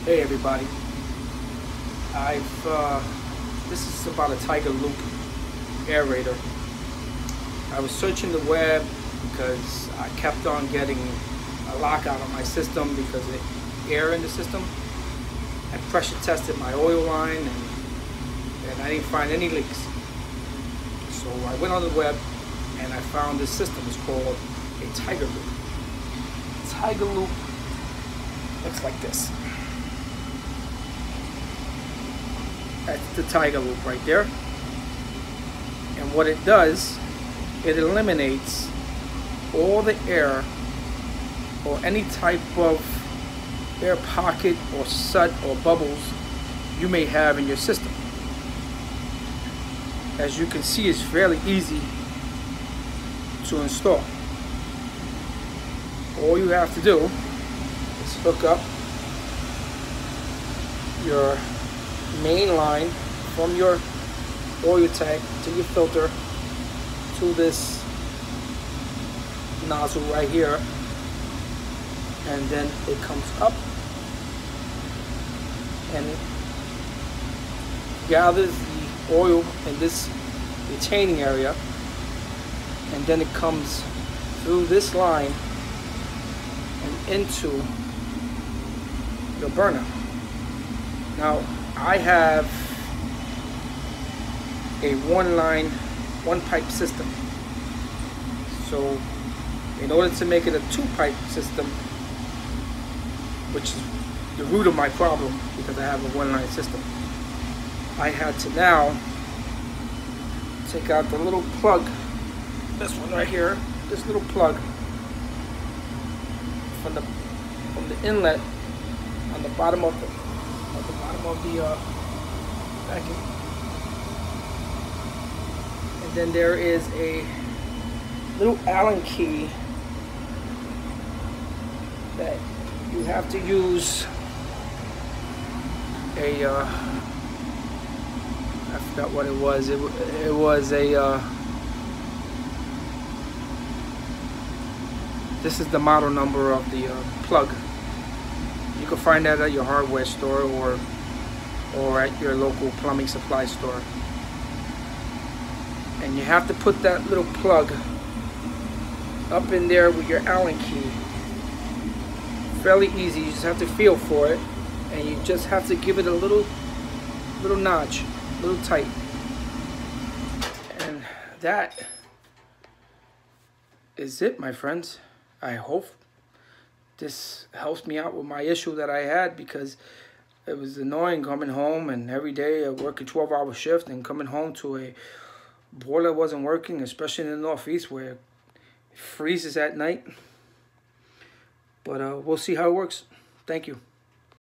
Hey everybody, this is about a Tigerloop aerator. I was searching the web because I kept on getting a lockout on my system because of the air in the system. I pressure tested my oil line and I didn't find any leaks. So I went on the web and I found this system. It's called a Tigerloop. Tigerloop looks like this. That's the Tigerloop right there. And what it does, it eliminates all the air or any type of air pocket or soot or bubbles you may have in your system. As you can see, it's fairly easy to install. All you have to do is hook up your main line from your oil tank to your filter to this nozzle right here, and then it comes up and gathers the oil in this retaining area, and then it comes through this line and into your burner. Now I have a one pipe system. So in order to make it a 2-pipe system, which is the root of my problem because I have a 1-line system, I had to now take out the little plug, this one right here, this little plug from the inlet on the bottom of the vacuum. And then there is a little Allen key that you have to use a I forgot what it was. It was a this is the model number of the plug. You can find that at your hardware store or at your local plumbing supply store. And you have to put that little plug up in there with your Allen key. Fairly easy. You just have to feel for it, and you just have to give it a little notch, a little tight. And that is it, my friends. I hope this helps me out with my issue that I had, because it was annoying coming home and every day I work a 12-hour shift and coming home to a boiler wasn't working, especially in the Northeast where it freezes at night. But we'll see how it works. Thank you.